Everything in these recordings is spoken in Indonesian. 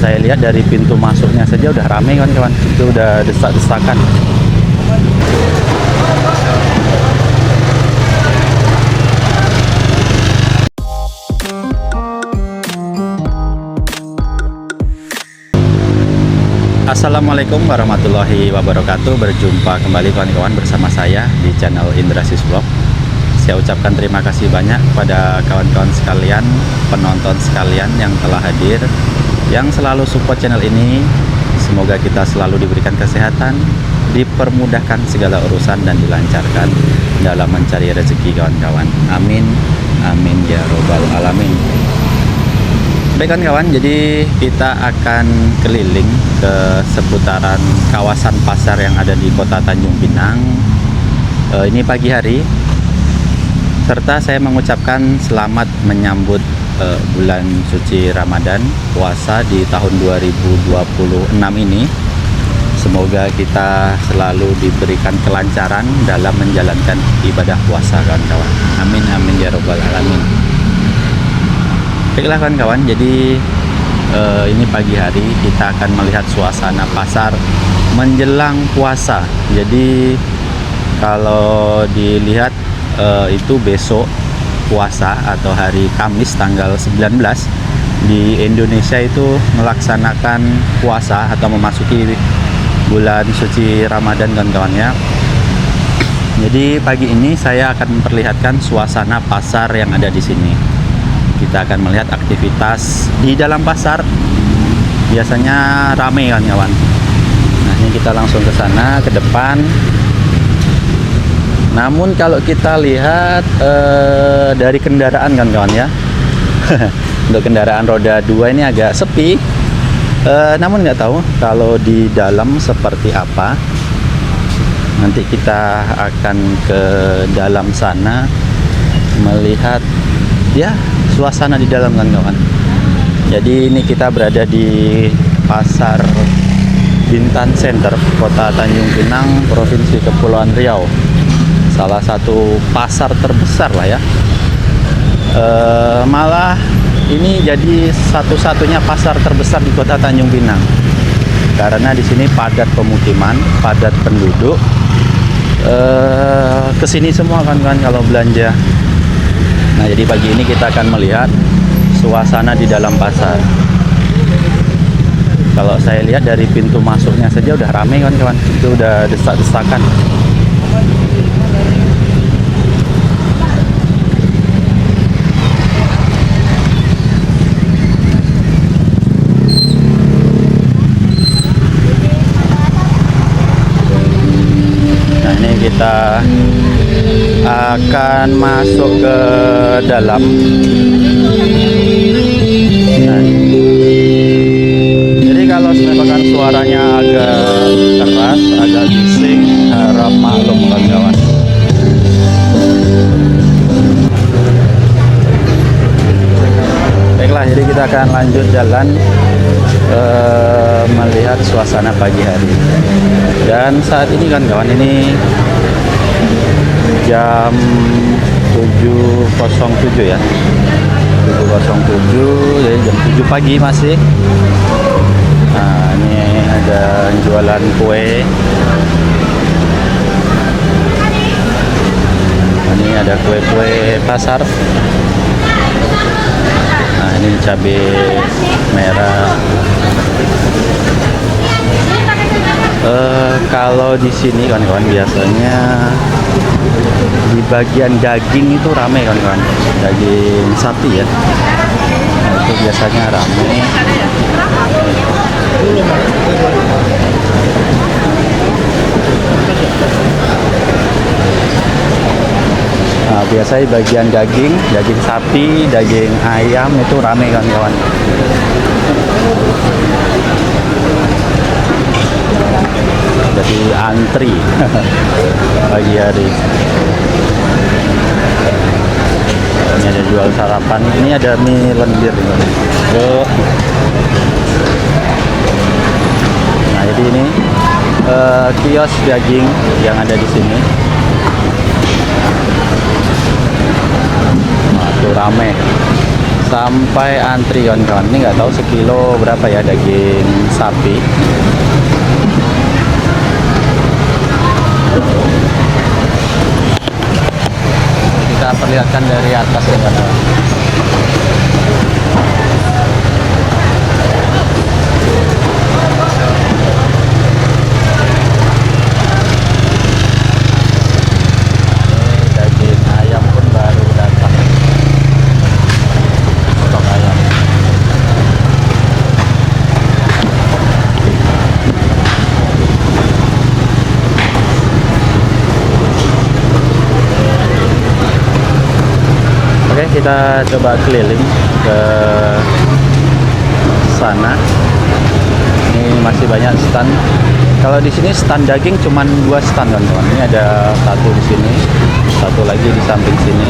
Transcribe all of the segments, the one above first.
saya lihat dari pintu masuknya saja udah rame kan kawan, itu udah desak-desakan. Assalamualaikum warahmatullahi wabarakatuh. Berjumpa kembali kawan-kawan bersama saya di channel Indrasis Vlog. Saya ucapkan terima kasih banyak kepada kawan-kawan sekalian, penonton sekalian yang telah hadir, yang selalu support channel ini. Semoga kita selalu diberikan kesehatan, dipermudahkan segala urusan, dan dilancarkan dalam mencari rezeki kawan-kawan. Amin, amin ya robbal alamin. Baik kawan-kawan, jadi kita akan keliling ke seputaran kawasan pasar yang ada di kota Tanjung Pinang. Ini pagi hari, serta saya mengucapkan selamat menyambut bulan suci Ramadan, puasa di tahun 2026 ini. Semoga kita selalu diberikan kelancaran dalam menjalankan ibadah puasa kawan-kawan. Amin, amin ya robbal alamin. Baiklah kawan-kawan, jadi ini pagi hari kita akan melihat suasana pasar menjelang puasa. Jadi kalau dilihat itu besok puasa atau hari Kamis tanggal 19 di Indonesia itu melaksanakan puasa atau memasuki bulan suci Ramadan kawan-kawan ya. Jadi pagi ini saya akan memperlihatkan suasana pasar yang ada di sini. Kita akan melihat aktivitas di dalam pasar, biasanya ramai kawan-kawan. Nah, ini kita langsung ke sana, ke depan. Namun kalau kita lihat dari kendaraan kawan-kawan ya, untuk kendaraan roda 2 ini agak sepi. Namun nggak tahu kalau di dalam seperti apa. Nanti kita akan ke dalam sana melihat ya suasana di dalam kawan-kawan. Jadi ini kita berada di Pasar Bintan Center, Kota Tanjung Pinang, Provinsi Kepulauan Riau. Salah satu pasar terbesar lah ya. Malah ini jadi satu-satunya pasar terbesar di Kota Tanjung Pinang. Karena di sini padat pemukiman, padat penduduk. Kesini semua kawan-kawan kalau belanja. Nah, jadi pagi ini kita akan melihat suasana di dalam pasar. Kalau saya lihat dari pintu masuknya saja udah rame kawan-kawan, itu udah desak-desakan. Nah, ini kita akan masuk ke dalam. Nah, jadi kalau misalkan suaranya agak keras, agak bising, harap maklum kawan-kawan. Baiklah, jadi kita akan lanjut jalan melihat suasana pagi hari. Dan saat ini kawan-kawan, ini jam 7.07 ya, 7.07, jadi jam 7 pagi masih. Nah, ini ada jualan kue. Ini ada kue-kue pasar. Nah, ini cabai merah. Kalau di sini kawan-kawan biasanya di bagian daging itu ramai kawan-kawan, daging sapi ya. Nah, itu biasanya ramai. Nah, biasanya bagian daging sapi, daging ayam itu ramai kawan-kawan. Jadi antri pagi hari. Ini ada jual sarapan. Ini ada mie lendir. Nah, jadi ini kios daging yang ada di sini. Nah, itu rame. sampai antri kawan-kawan. Ini nggak tahu sekilo berapa ya daging sapi. Kita perlihatkan dari atas ya kawan-kawan. Daging ayam pun baru datang. Potong ayam. Oke, kita coba keliling ke sana. Ini masih banyak stand. Kalau di sini stand daging cuman 2 stand kawan-kawan. Ini ada satu di sini, satu lagi di samping sini.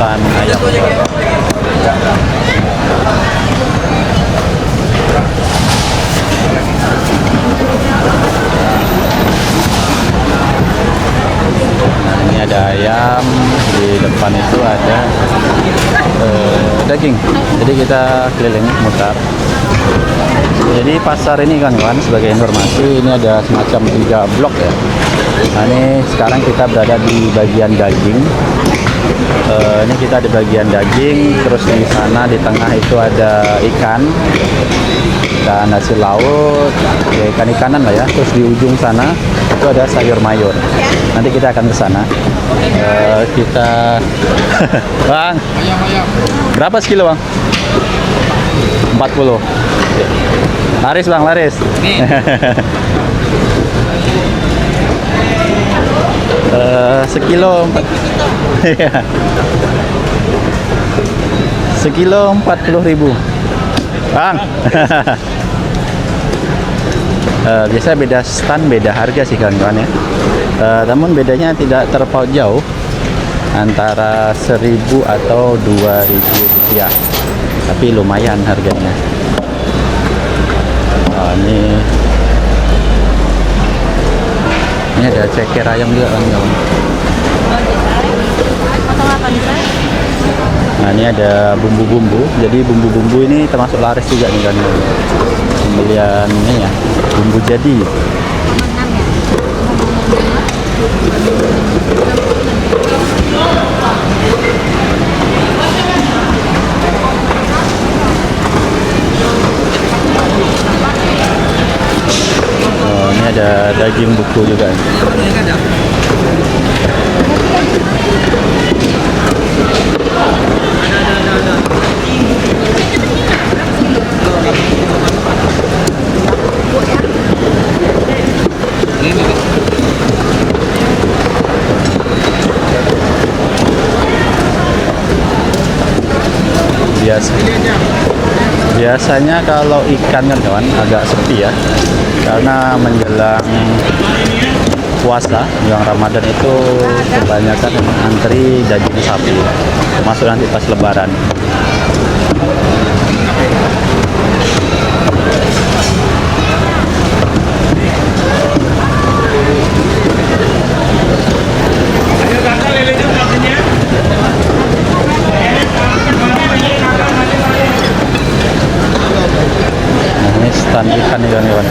Stand ayam. Nah, ini ada ayam, di depan itu ada daging. Jadi kita keliling mutar. Jadi pasar ini kan sebagai informasi, ini ada semacam 3 blok ya. Nah, ini sekarang kita berada di bagian daging. Ini kita di bagian daging, terus di sana di tengah itu ada ikan dan hasil laut, ya ikan-ikanan lah ya. Terus di ujung sana itu ada sayur mayur. Nanti kita akan ke sana. Kita Bang, berapa sekilo Bang? 40. Laris Bang, laris. Sekilo 4. Sekilo 40.000 Bang. Biasa beda stand, beda harga sih kawan-kawan ya. Namun bedanya tidak terpaut jauh, antara 1.000 atau 2.000 rupiah, tapi lumayan harganya. Ini ada ceker ayam juga kawan-kawan. Nah, ini ada bumbu-bumbu. Jadi bumbu-bumbu ini termasuk laris juga nih kan. Pembelian ini ya, bumbu jadi. Ini ada daging buku juga. Biasanya kalau ikan kan kawan agak sepi ya, karena menjelang puasa, yang Ramadan itu kebanyakan antri daging sapi, termasuk nanti pas Lebaran. Stand ikan nih kawan-kawan.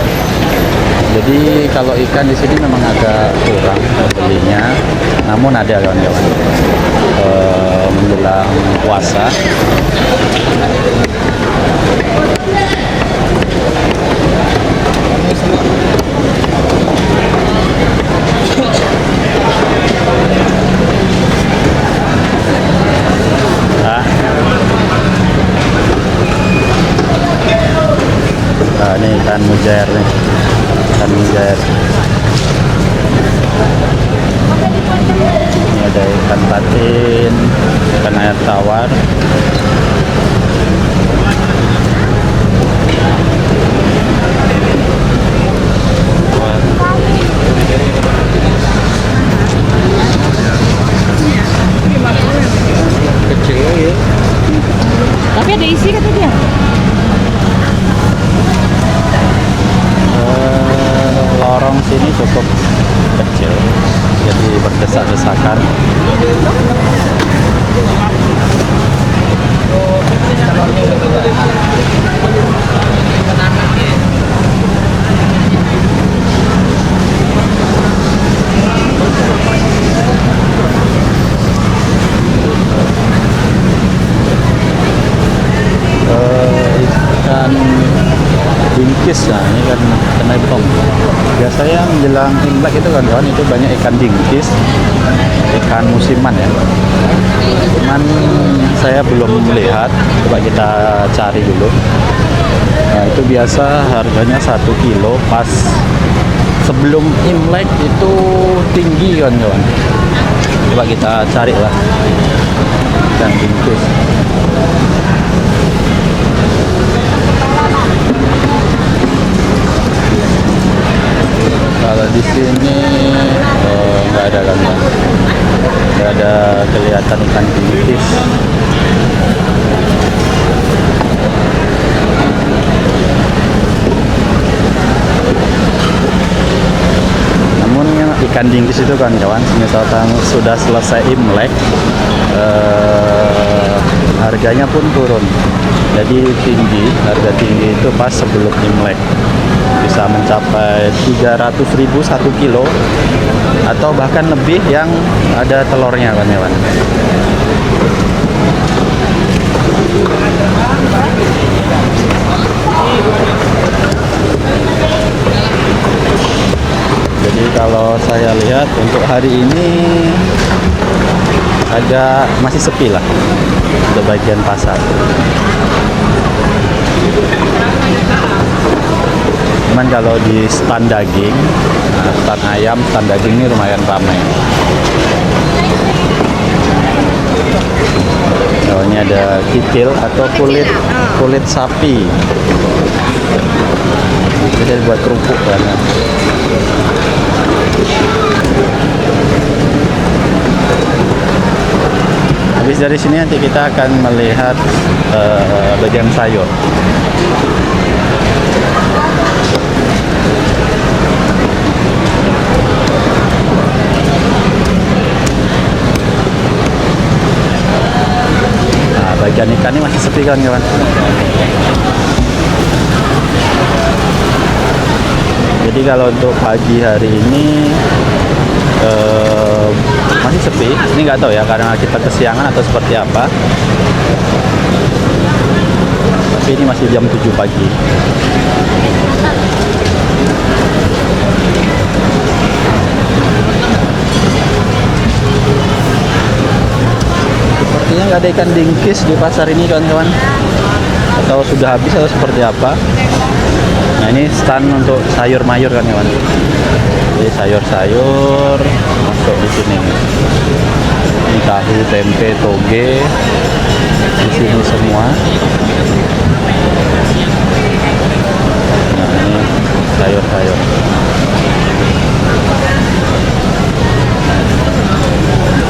Jadi kalau ikan di sini memang agak kurang belinya, namun ada kawan-kawan. Menjelang puasa. Ini ikan mujair nih, ikan mujair. Ini ada ikan patin, ikan air tawar. Kecil ya. Tapi ada isi kata dia. Lorong sini cukup kecil, jadi berdesak-desakan. Ikan dingkis, nah ini kan kenepong. Biasanya menjelang Imlek itu kan kawan, itu banyak ikan dingkis, ikan musiman ya. Cuman saya belum melihat, coba kita cari dulu. Nah itu biasa harganya 1 kilo pas sebelum Imlek itu tinggi kan kawan. Coba kita cari lah ikan dingkis. Kalau di sini nggak ada kan, nggak ada kelihatan ikan dingkis. Namun ikan dingkis itu kan kawan, misalkan sudah selesai Imlek, harganya pun turun. Jadi tinggi, harga tinggi itu pas sebelum Imlek. Bisa mencapai 300.000 1 kilo atau bahkan lebih yang ada telurnya kan kawan. Jadi kalau saya lihat untuk hari ini agak masih sepi lah untuk bagian pasar. Cuman kalau di stand daging, stand ayam, stand daging ini lumayan ramai. Oh, ini ada kikil atau kulit sapi. Jadi buat kerupuk kan. Habis dari sini nanti kita akan melihat bagian sayur. Bagian ikan ini masih sepi kan kawan. Jadi kalau untuk pagi hari ini masih sepi. Ini nggak tahu ya karena kita kesiangan atau seperti apa. Tapi ini masih jam 7 pagi. Sepertinya nggak ada ikan dingkis di pasar ini kawan-kawan, atau sudah habis atau seperti apa. Nah ini stand untuk sayur mayur kan kawan. Jadi sayur-sayur masuk di sini. Ini tahu, tempe, toge di sini semua. Nah ini sayur-sayur.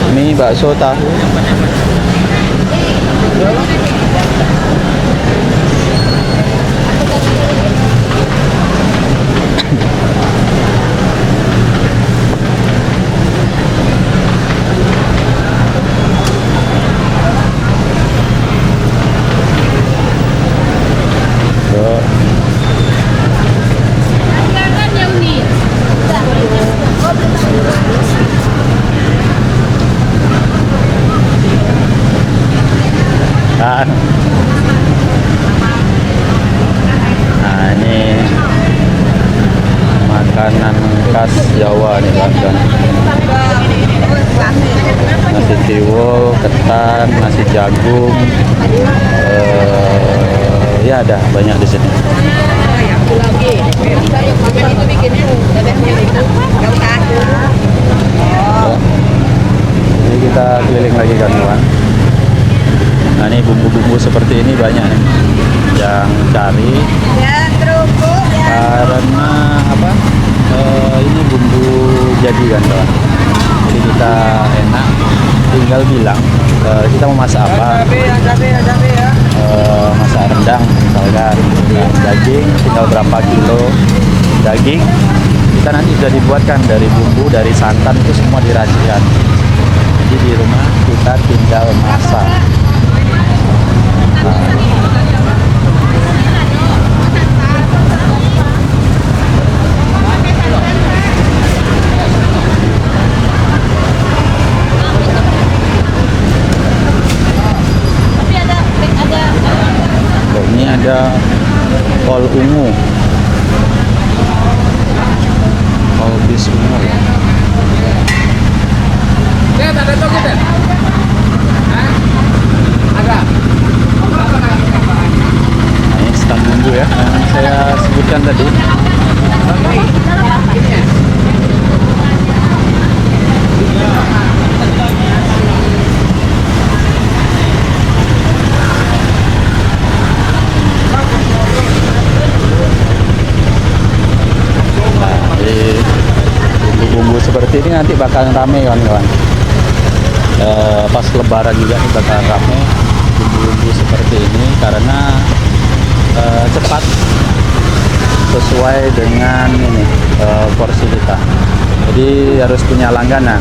Mie, bakso, tahu. Nah ini makanan khas Jawa nih kan. Nasi tiwul, ketan, nasi jagung, ya ada banyak di sini. Jadi kita keliling lagi kan kawan. Nah ini bumbu-bumbu seperti ini banyak nih yang cari karena apa? Ini bumbu jadi kan kawan. Jadi kita enak tinggal bilang kita mau masak apa. Masak rendang misalkan, daging tinggal berapa kilo daging kita nanti sudah dibuatkan dari bumbu, dari santan itu semua diracikan. Jadi di rumah kita tinggal masak. Ini ada kol ungu, kol bis ungu ya. Nah, ini stand bumbu ya yang saya sebutkan tadi. Bumbu seperti ini nanti bakalan rame kawan-kawan. Pas lebaran juga nih bakalan rame bumbu-bumbu seperti ini karena cepat sesuai dengan ini porsi kita. Jadi harus punya langganan.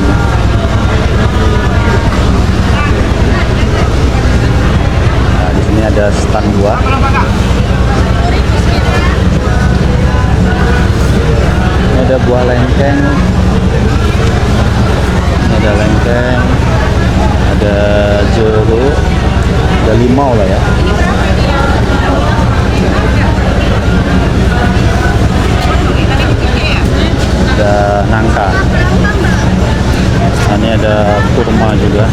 Nah, di sini ada stand buah. Ini ada buah lengkeng. Ada lengkeng, ada jeruk, ada limau lah ya. Ada nangka. Nah, ini ada kurma juga.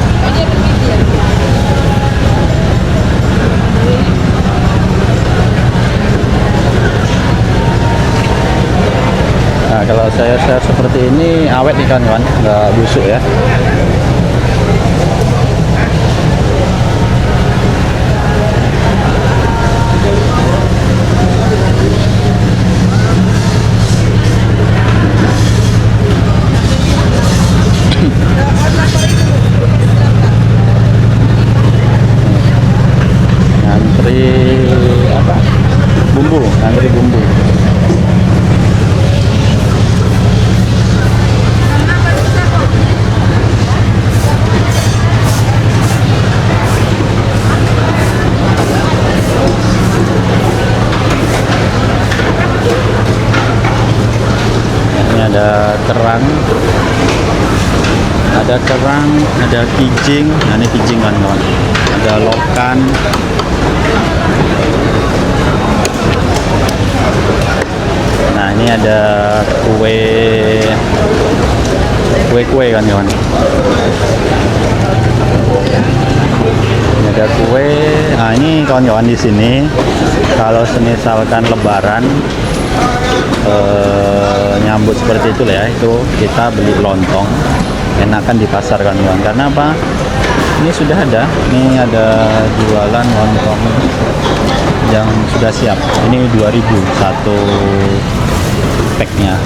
Nah, kalau saya share seperti ini awet nih kawan, nggak busuk ya. Ngantri apa? Bumbu, ngantri bumbu. Ada kerang, ada kijing. Nah, ini kijing kan kawan. Ada lokan. Nah, ini ada kue kan kawan. Ini ada kue. Nah, ini kawan-kawan di sini kalau misalkan lebaran nyambut seperti itu lah ya, itu kita beli lontong enakan di pasar kan kawan. Karena apa, ini sudah ada, ini ada jualan lontong yang sudah siap. Ini 2000 satu packnya.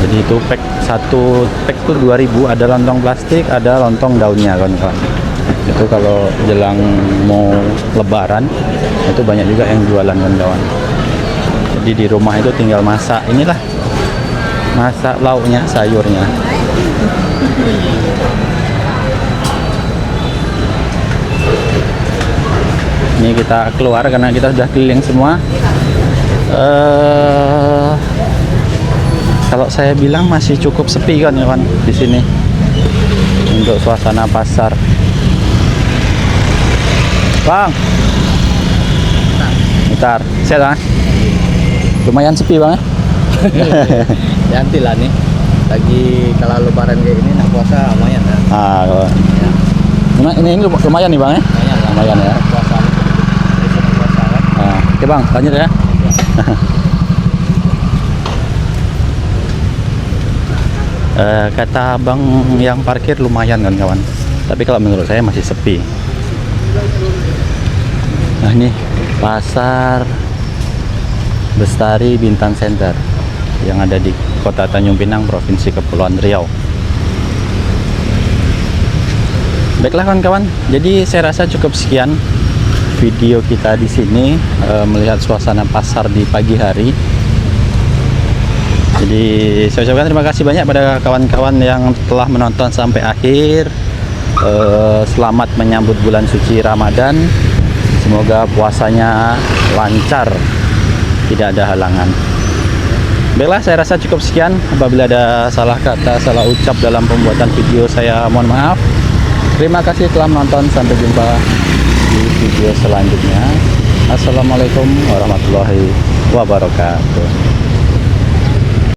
Jadi itu satu pack tuh 2000, ada lontong plastik, ada lontong daunnya kawan-kawan. Itu kalau jelang mau lebaran itu banyak juga yang jualan kawan-kawan. Jadi di rumah itu tinggal masak inilah, masak lauknya, sayurnya. Ini kita keluar karena kita sudah keliling semua. Kalau saya bilang masih cukup sepi kan kawan di sini untuk suasana pasar. Bang, bentar, set lah. Lumayan sepi bang ya? Nanti lah nih, lagi kalau lebaran kayak gini, nak puasa lumayan ya. Kalau Ya. ini lumayan nih bang ya? Lumayan lah. Lumayan ya. Puasa, puasa kan. Oke bang, lanjut ya. Kata abang yang parkir lumayan kawan-kawan, tapi kalau menurut saya masih sepi. Nah ini pasar Bestari Bintan Center yang ada di Kota Tanjung Pinang, Provinsi Kepulauan Riau. Baiklah kawan-kawan, jadi saya rasa cukup sekian video kita di sini melihat suasana pasar di pagi hari. Jadi saya ucapkan terima kasih banyak pada kawan-kawan yang telah menonton sampai akhir. Selamat menyambut bulan suci Ramadan. Semoga puasanya lancar, tidak ada halangan. Baiklah, saya rasa cukup sekian. Apabila ada salah kata, salah ucap dalam pembuatan video, saya mohon maaf. Terima kasih telah menonton. Sampai jumpa di video selanjutnya. Assalamualaikum warahmatullahi wabarakatuh.